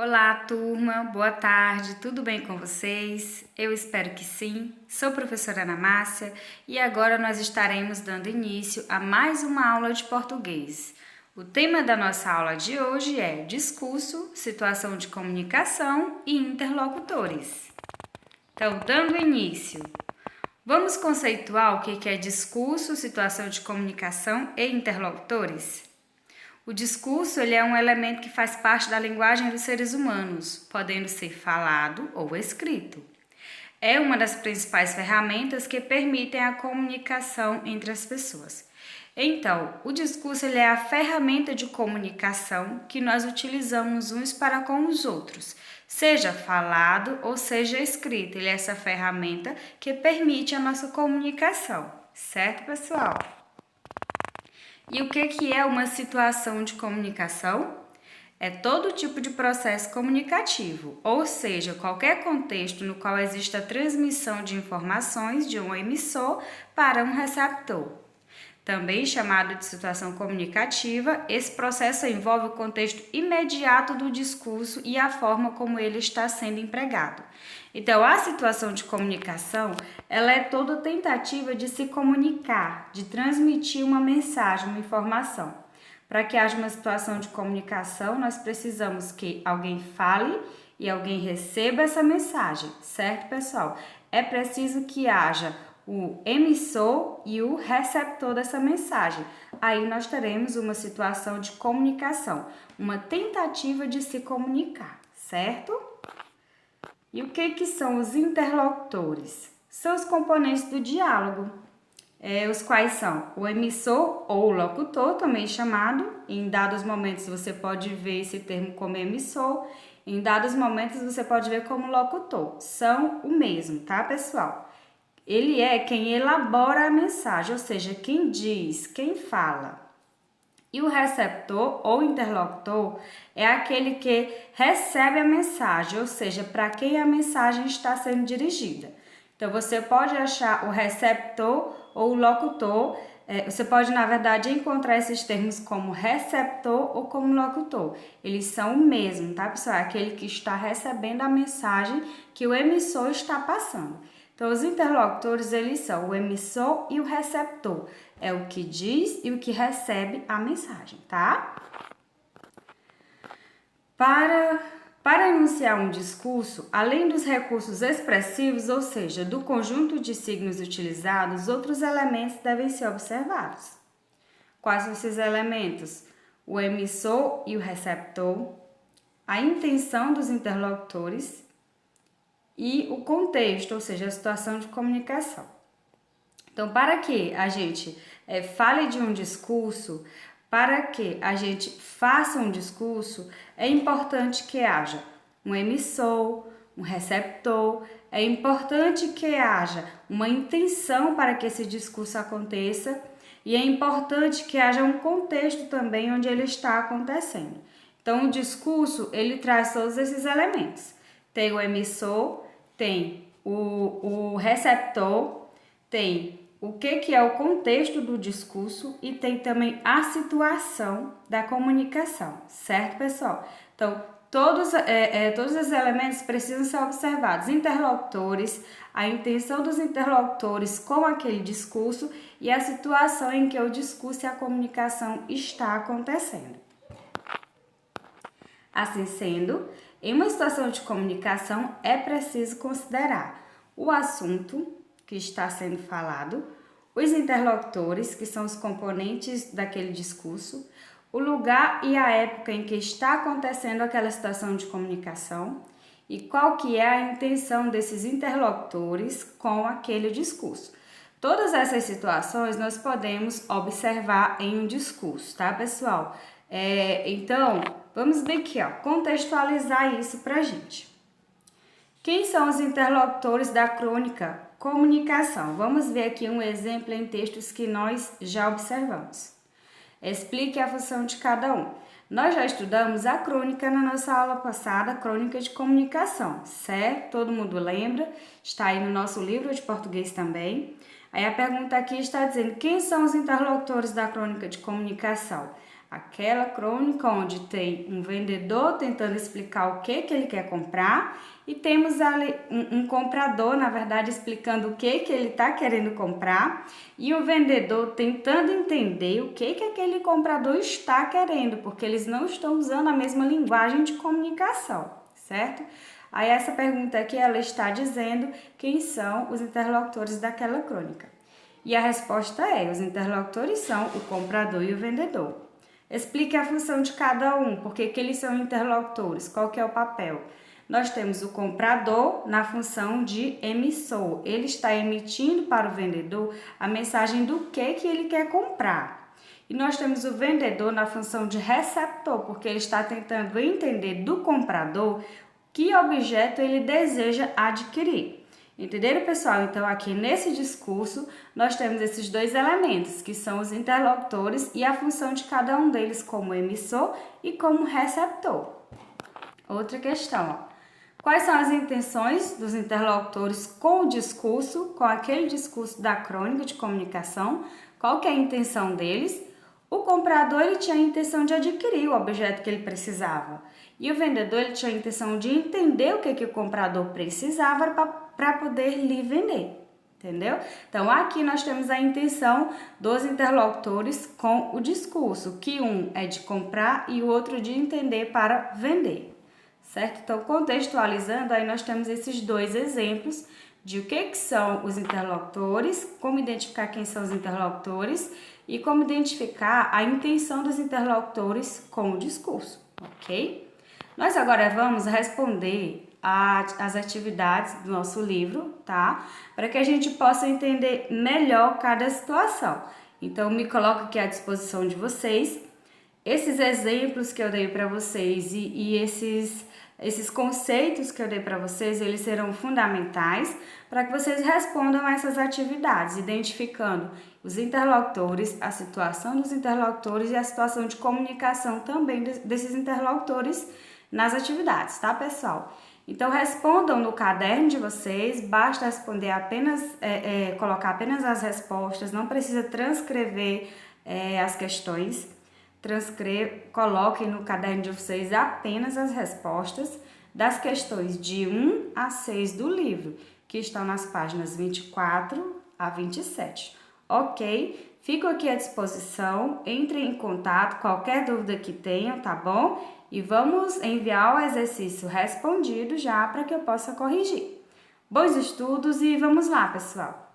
Olá, turma, boa tarde, tudo bem com vocês? Eu espero que sim. Sou a professora Ana Márcia e agora nós estaremos dando início a mais uma aula de português. O tema da nossa aula de hoje é discurso, situação de comunicação e interlocutores. Então, dando início, vamos conceituar o que é discurso, situação de comunicação e interlocutores? O discurso ele é um elemento que faz parte da linguagem dos seres humanos, podendo ser falado ou escrito. É uma das principais ferramentas que permitem a comunicação entre as pessoas. Então, o discurso ele é a ferramenta de comunicação que nós utilizamos uns para com os outros, seja falado ou seja escrito. Ele é essa ferramenta que permite a nossa comunicação, certo, pessoal? E o que é uma situação de comunicação? É todo tipo de processo comunicativo, ou seja, qualquer contexto no qual exista a transmissão de informações de um emissor para um receptor. Também chamado de situação comunicativa, esse processo envolve o contexto imediato do discurso e a forma como ele está sendo empregado. Então, a situação de comunicação, ela é toda tentativa de se comunicar, de transmitir uma mensagem, uma informação. Para que haja uma situação de comunicação, nós precisamos que alguém fale e alguém receba essa mensagem, certo, pessoal? É preciso que haja o emissor e o receptor dessa mensagem. Aí nós teremos uma situação de comunicação, uma tentativa de se comunicar, certo? E o que são os interlocutores? São os componentes do diálogo, os quais são o emissor ou o locutor, também chamado. Em dados momentos você pode ver esse termo como emissor, em dados momentos você pode ver como locutor. São o mesmo, tá, pessoal? Ele é quem elabora a mensagem, ou seja, quem diz, quem fala. E o receptor ou interlocutor é aquele que recebe a mensagem, ou seja, para quem a mensagem está sendo dirigida. Então, você pode achar o receptor ou o locutor, você pode, na verdade, encontrar esses termos como receptor ou como locutor. Eles são o mesmo, tá, pessoal? É aquele que está recebendo a mensagem que o emissor está passando. Então, os interlocutores, eles são o emissor e o receptor. É o que diz e o que recebe a mensagem, tá? Para enunciar um discurso, além dos recursos expressivos, ou seja, do conjunto de signos utilizados, outros elementos devem ser observados. Quais são esses elementos? O emissor e o receptor, a intenção dos interlocutores e o contexto, ou seja, a situação de comunicação. Então, para que a gente fale de um discurso, para que a gente faça um discurso, é importante que haja um emissor, um receptor, é importante que haja uma intenção para que esse discurso aconteça e é importante que haja um contexto também onde ele está acontecendo. Então, o discurso, ele traz todos esses elementos. Tem o emissor, tem o receptor, tem o que é o contexto do discurso e tem também a situação da comunicação, certo, pessoal? Então, todos os elementos precisam ser observados, interlocutores, a intenção dos interlocutores com aquele discurso e a situação em que o discurso e a comunicação está acontecendo. Assim sendo, em uma situação de comunicação é preciso considerar o assunto que está sendo falado, os interlocutores, que são os componentes daquele discurso, o lugar e a época em que está acontecendo aquela situação de comunicação e qual que é a intenção desses interlocutores com aquele discurso. Todas essas situações nós podemos observar em um discurso, tá, pessoal? Então, vamos ver aqui, ó, contextualizar isso pra gente. Quem são os interlocutores da crônica comunicação? Vamos ver aqui um exemplo em textos que nós já observamos. Explique a função de cada um. Nós já estudamos a crônica na nossa aula passada, crônica de comunicação, certo? Todo mundo lembra? Está aí no nosso livro de português também. Aí a pergunta aqui está dizendo: quem são os interlocutores da crônica de comunicação? Aquela crônica onde tem um vendedor tentando explicar o que ele quer comprar e temos ali um comprador, na verdade, explicando o que ele está querendo comprar e o vendedor tentando entender o que aquele comprador está querendo, porque eles não estão usando a mesma linguagem de comunicação, certo? Aí essa pergunta aqui, ela está dizendo quem são os interlocutores daquela crônica. E a resposta é, os interlocutores são o comprador e o vendedor. Explique a função de cada um, porque que eles são interlocutores, qual que é o papel. Nós temos o comprador na função de emissor. Ele está emitindo para o vendedor a mensagem do que ele quer comprar. E nós temos o vendedor na função de receptor, porque ele está tentando entender do comprador que objeto ele deseja adquirir. Entenderam, pessoal? Então, aqui nesse discurso, nós temos esses dois elementos, que são os interlocutores e a função de cada um deles como emissor e como receptor. Outra questão, ó. Quais são as intenções dos interlocutores com o discurso, com aquele discurso da crônica de comunicação? Qual que é a intenção deles? O comprador ele tinha a intenção de adquirir o objeto que ele precisava. E o vendedor ele tinha a intenção de entender o que o comprador precisava para poder lhe vender. Entendeu? Então, aqui nós temos a intenção dos interlocutores com o discurso, que um é de comprar e o outro de entender para vender. Certo? Então, contextualizando, aí nós temos esses dois exemplos de o que são os interlocutores, como identificar quem são os interlocutores e como identificar a intenção dos interlocutores com o discurso, ok? Nós agora vamos responder as atividades do nosso livro, tá? Para que a gente possa entender melhor cada situação. Então, me coloco aqui à disposição de vocês. Esses exemplos que eu dei para vocês e esses conceitos que eu dei para vocês, eles serão fundamentais para que vocês respondam a essas atividades, identificando os interlocutores, a situação dos interlocutores e a situação de comunicação também desses interlocutores nas atividades, tá, pessoal? Então, respondam no caderno de vocês, basta responder apenas, colocar apenas as respostas, não precisa transcrever as questões. Coloquem no caderno de vocês apenas as respostas das questões de 1 a 6 do livro, que estão nas páginas 24 a 27. Ok? Fico aqui à disposição, entrem em contato, qualquer dúvida que tenham, tá bom? E vamos enviar o exercício respondido já para que eu possa corrigir. Bons estudos e vamos lá, pessoal!